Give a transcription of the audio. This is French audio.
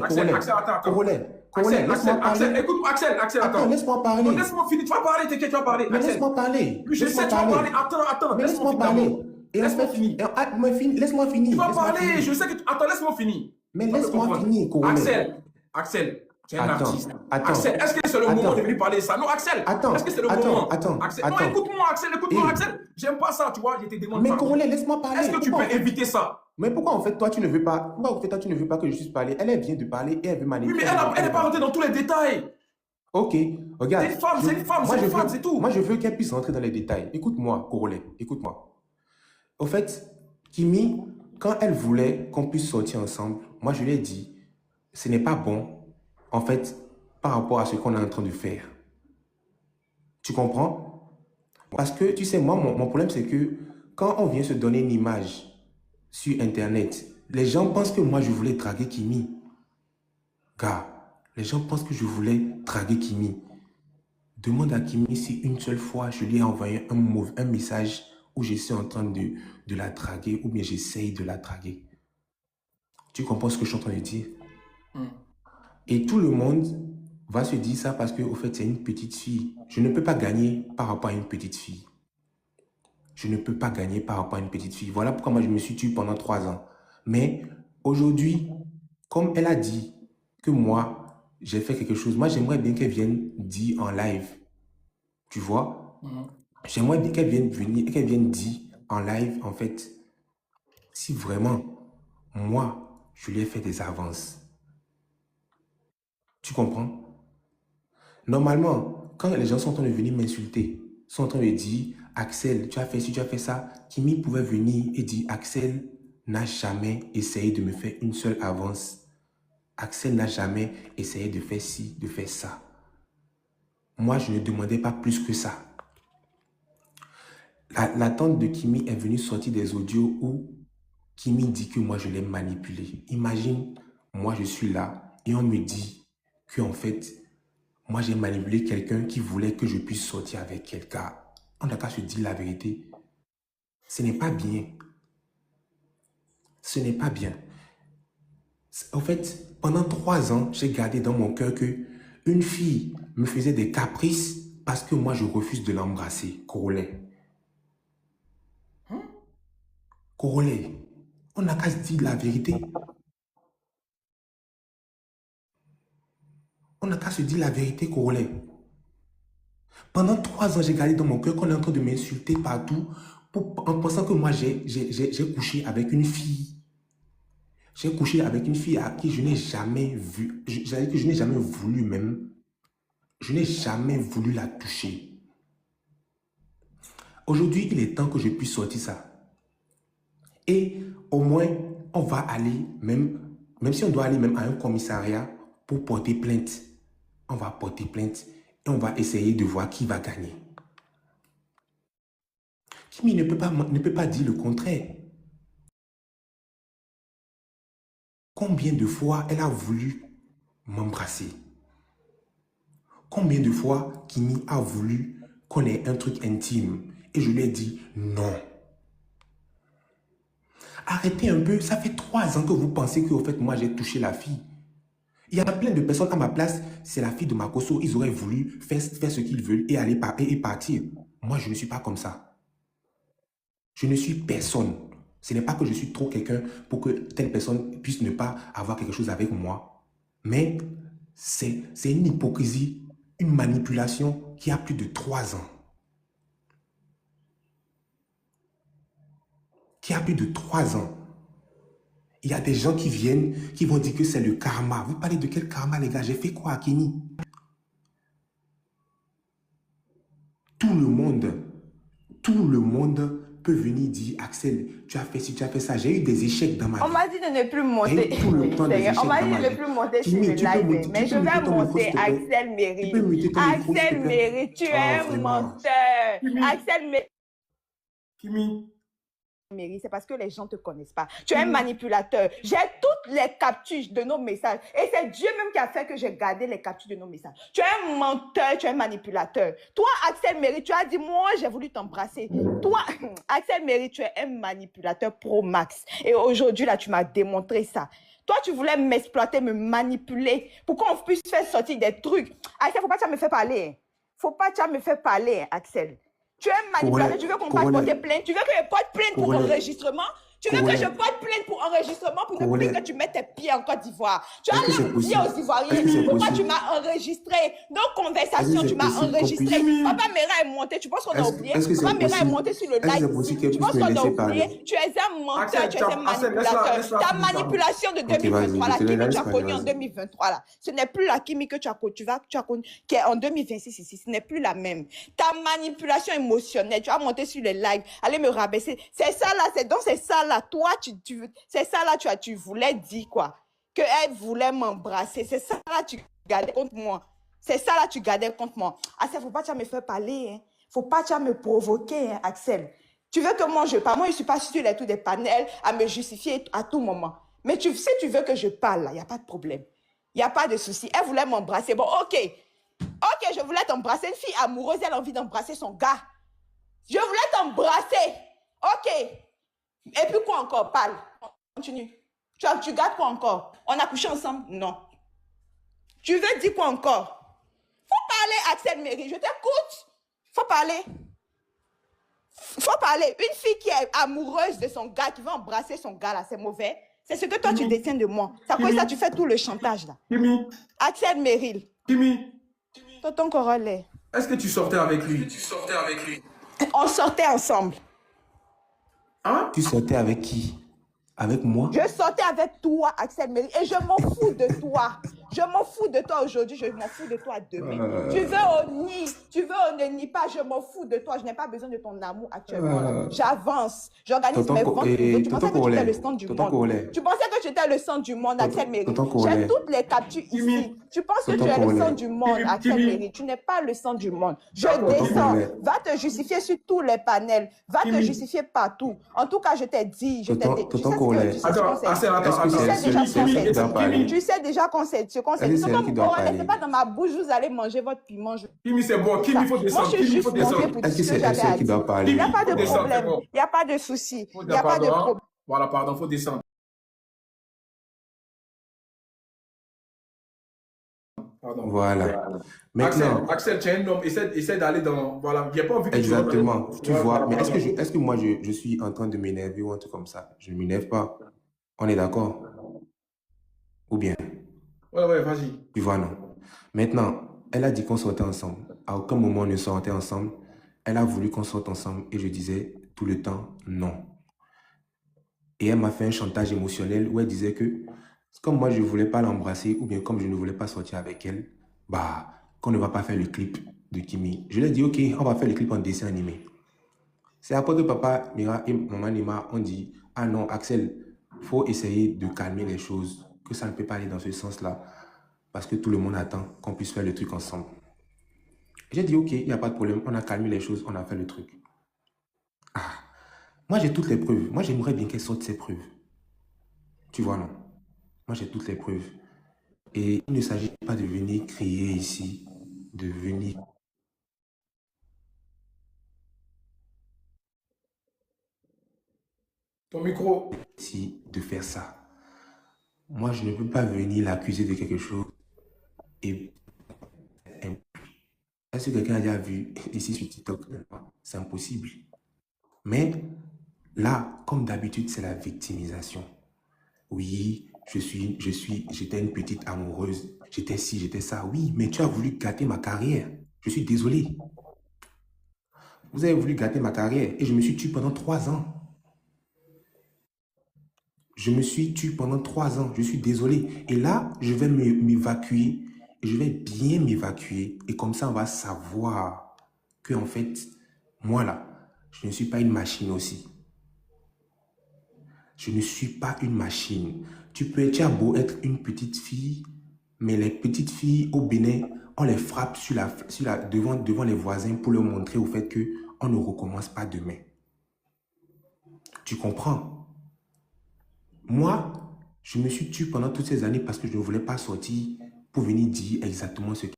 laisse-moi parler. Écoute, Axel, Attends, laisse-moi parler. Non, laisse-moi finir. Tu vas parler, t'inquiète, tu vas parler. Mais laisse-moi parler. Je sais, tu vas parler. Attends, Mais laisse-moi parler. Laisse-moi finir. Laisse-moi finir. Tu vas parler, je sais que tu... Attends, laisse-moi finir. Mais laisse-moi finir, Axel, tu es un Attends, artiste. attends. Axel, est-ce que c'est le moment de venir parler de ça? Non, Axel, est-ce que c'est le moment? Axel, non, écoute-moi, Axel. J'aime pas ça, tu vois, je te demande. Mais Corolé, laisse-moi parler. Est-ce que tu peux éviter ça? Mais pourquoi en fait toi tu ne veux pas? Pourquoi en fait toi tu ne veux pas que je puisse parler? Elle vient de parler et elle veut manipuler. Oui, mais elle n'est pas rentrée dans tous les détails. Ok, regarde. C'est une femme, c'est tout. Moi je veux qu'elle puisse rentrer dans les détails. Écoute-moi, Corolé, écoute-moi. Au fait, Kimi, quand elle voulait qu'on puisse sortir ensemble, moi je lui ai dit, ce n'est pas bon, en fait, par rapport à ce qu'on est en train de faire. Tu comprends? Parce que, tu sais, moi, mon problème, c'est que quand on vient se donner une image sur Internet, les gens pensent que moi, je voulais draguer Kimi. Gars, les gens pensent que je voulais draguer Kimi. Demande à Kimi si une seule fois, je lui ai envoyé un message où je suis en train de la draguer ou bien j'essaye de la draguer. Tu comprends ce que je suis en train de dire? Et tout le monde va se dire ça parce que, au fait, c'est une petite fille. Je ne peux pas gagner par rapport à une petite fille. Je ne peux pas gagner par rapport à une petite fille. Voilà pourquoi moi, je me suis tué pendant 3 ans. Mais aujourd'hui, comme elle a dit que moi, j'ai fait quelque chose, moi, j'aimerais bien qu'elle vienne dire en live. Tu vois? J'aimerais bien qu'elle vienne dire en live, en fait, si vraiment, moi, je lui ai fait des avances. Tu comprends? Normalement, quand les gens sont en train de venir m'insulter, sont en train de dire « Axel, tu as fait ci, tu as fait ça », Kimi pouvait venir et dire « Axel n'a jamais essayé de me faire une seule avance. Axel n'a jamais essayé de faire ci, de faire ça. » Moi, je ne demandais pas plus que ça. La tante de Kimi est venue sortir des audios où Kimi dit que moi, je l'ai manipulé. Imagine, moi, je suis là et on me dit qu'en fait, moi, j'ai manipulé quelqu'un qui voulait que je puisse sortir avec quelqu'un. On n'a qu'à se dire la vérité. Ce n'est pas bien. Ce n'est pas bien. En fait, pendant 3 ans, j'ai gardé dans mon cœur que une fille me faisait des caprices parce que moi, je refuse de l'embrasser. Corolé. Corolé, on n'a qu'à se dire la vérité. On n'a qu'à se dire la vérité, Corolé. Pendant 3 ans, j'ai gardé dans mon cœur qu'on est en train de m'insulter partout en pensant que moi, j'ai couché avec une fille. J'ai couché avec une fille à qui je n'ai jamais vu, que je n'ai jamais voulu même. Je n'ai jamais voulu la toucher. Aujourd'hui, il est temps que je puisse sortir ça. Et au moins, on va aller, même si on doit aller même à un commissariat pour porter plainte. On va porter plainte et on va essayer de voir qui va gagner. Kimi ne peut pas dire le contraire. Combien de fois elle a voulu m'embrasser? Combien de fois Kimi a voulu qu'on ait un truc intime? Et je lui ai dit non. Arrêtez un peu, ça fait 3 ans que vous pensez que, au fait, moi, j'ai touché la fille. Il y a plein de personnes à ma place, c'est la fille de Makosso, ils auraient voulu faire ce qu'ils veulent et aller et partir. Moi, je ne suis pas comme ça. Je ne suis personne. Ce n'est pas que je suis trop quelqu'un pour que telle personne puisse ne pas avoir quelque chose avec moi. Mais c'est une hypocrisie, une manipulation qui a plus de 3 ans. Qui a plus de 3 ans. Il y a des gens qui viennent, qui vont dire que c'est le karma. Vous parlez de quel karma, les gars? J'ai fait quoi à Kenny? Tout le monde peut venir dire, Axel, tu as fait ci, tu as fait ça. J'ai eu des échecs dans ma vie. On m'a dit de ne plus monter. Tout le temps des échecs On m'a dit dans de ma ne vie. plus monter sur Kimi, le live. Mais je vais monter Axel Méry. Axel Méry, tu es un menteur. Axel Méry. Kimi. C'est parce que les gens ne te connaissent pas. Tu es un manipulateur. J'ai toutes les captures de nos messages. Et c'est Dieu même qui a fait que j'ai gardé les captures de nos messages. Tu es un menteur, tu es un manipulateur. Toi, Axel Méry, tu as dit, moi, j'ai voulu t'embrasser. Toi, Axel Méry, tu es un manipulateur pro max. Et aujourd'hui, là, tu m'as démontré ça. Toi, tu voulais m'exploiter, me manipuler pour qu'on puisse faire sortir des trucs. Axel, faut pas que tu me fais parler. Faut pas que tu me fais parler, Axel. Tu es manipulateur, tu veux qu'on passe porter plainte. Tu veux que je porte plainte pour enregistrement. Tu veux que je porte plainte pour enregistrement pour ne plus que tu mettes tes pieds en Côte d'Ivoire. Tu as l'air bien aux Ivoiriens. Pourquoi tu m'as enregistré? Nos conversations, tu m'as enregistré. Papa Mera est monté. Tu penses qu'on a oublié? Papa Mera est monté sur le live. Tu penses qu'on a oublié? Tu es un menteur, tu es un manipulateur. Ta manipulation de 2023, la Kimi que tu as connue en 2023, là, ce n'est plus la Kimi que tu as connue, qui est en 2026 ici. Ce n'est plus la même. Ta manipulation émotionnelle, tu as monté sur le live, allez me rabaisser. C'est ça là, c'est ça là. Toi, c'est ça là, tu voulais dire quoi? Qu'elle voulait m'embrasser. C'est ça là, tu gardais contre moi. C'est ça là, tu gardais contre moi. Axel, faut pas que tu me faire parler. Hein. Faut pas que tu me provoquer, hein, Axel. Tu veux que moi je parle? Moi, je suis pas sur les tours des panels à me justifier à tout moment. Mais si tu veux que je parle, il n'y a pas de problème. Il n'y a pas de souci. Elle voulait m'embrasser. Bon, ok. Ok, je voulais t'embrasser. Une fille amoureuse, elle a envie d'embrasser son gars. Je voulais t'embrasser. Ok. Et puis quoi encore? Parle. Continue. Tu gardes quoi encore? On a couché ensemble? Non. Tu veux dire quoi encore? Faut parler, Axel Méry. Je t'écoute. Faut parler. Faut parler. Une fille qui est amoureuse de son gars, qui veut embrasser son gars, là, c'est mauvais. C'est ce que toi, tu détiens de moi. C'est à cause de ça tu fais tout le chantage, là. Kimi. Axel Meryl. Kimi. Tonton Corolet. Est-ce que tu sortais avec lui? On sortait ensemble. Hein? Tu sortais avec qui? Avec moi? Je sortais avec toi, Axel Meryl, et je m'en fous de toi. Je m'en fous de toi aujourd'hui, je m'en fous de toi demain. Tu veux on nie, tu veux on ne nie pas, je m'en fous de toi. Je n'ai pas besoin de ton amour actuellement. J'avance, j'organise mes ventes. Tu pensais que tu étais le centre du monde. Tu pensais que tu étais le centre du monde, Axel Meryl. J'ai toutes les captures ici. Tu penses que tu es le centre du monde, Axel Meryl. Tu n'es pas le centre du monde. Je descends. Va te justifier sur tous les panels. Va te justifier partout. En tout cas, je t'ai dit, je t'ai dit. Tu sais déjà qu'on s'est c'est pas dans ma bouche, vous allez manger votre piment. Kimi, c'est bon. Kimi, il faut descendre. Moi, je suis juste montée pour dire ce que j'avais à dire. Il n'y a pas de problème. Il n'y a pas de souci. Il n'y a pas de problème. Voilà, pardon, il faut descendre. Pardon. Voilà. Maintenant, Axel, tu es un homme. Essaie d'aller dans... Voilà, il n'y a pas envie que exactement. Tu vois, mais est-ce que moi, je suis en train de m'énerver ou un truc comme ça? Je ne m'énerve pas. On est d'accord? Ou bien? Ouais, vas-y. Tu vois, non. Maintenant, elle a dit qu'on sortait ensemble. À aucun moment on ne sortait ensemble. Elle a voulu qu'on sorte ensemble et je disais tout le temps non. Et elle m'a fait un chantage émotionnel où elle disait que comme moi je ne voulais pas l'embrasser ou bien comme je ne voulais pas sortir avec elle, bah, qu'on ne va pas faire le clip de Kimi. Je lui ai dit ok, on va faire le clip en dessin animé. C'est après que papa Mira et maman Nima ont dit ah non Axel, il faut essayer de calmer les choses, que ça ne peut pas aller dans ce sens-là. Parce que tout le monde attend qu'on puisse faire le truc ensemble. J'ai dit, ok, il n'y a pas de problème. On a calmé les choses, on a fait le truc. Ah, moi, j'ai toutes les preuves. Moi, j'aimerais bien qu'elle sorte ses preuves. Tu vois, non? Moi, j'ai toutes les preuves. Et il ne s'agit pas de venir crier ici, de venir... Ton micro. Ici, de faire ça. Moi, je ne peux pas venir l'accuser de quelque chose et... Est-ce que quelqu'un a déjà vu ici sur TikTok? C'est impossible. Mais là, comme d'habitude, c'est la victimisation. Oui, j'étais une petite amoureuse. J'étais ci, j'étais ça. Oui, mais tu as voulu gâter ma carrière. Je suis désolé. Vous avez voulu gâter ma carrière et je me suis tué pendant 3 ans. Je me suis tué pendant 3 ans. Je suis désolé. Et là, je vais m'évacuer. Je vais bien m'évacuer et comme ça, on va savoir que en fait, moi là, je ne suis pas une machine aussi. Je ne suis pas une machine. Tu as beau être une petite fille, mais les petites filles au Bénin, on les frappe devant les voisins pour leur montrer au fait qu'on ne recommence pas demain. Tu comprends? Moi, je me suis tué pendant toutes ces années parce que je ne voulais pas sortir pour venir dire exactement ce que...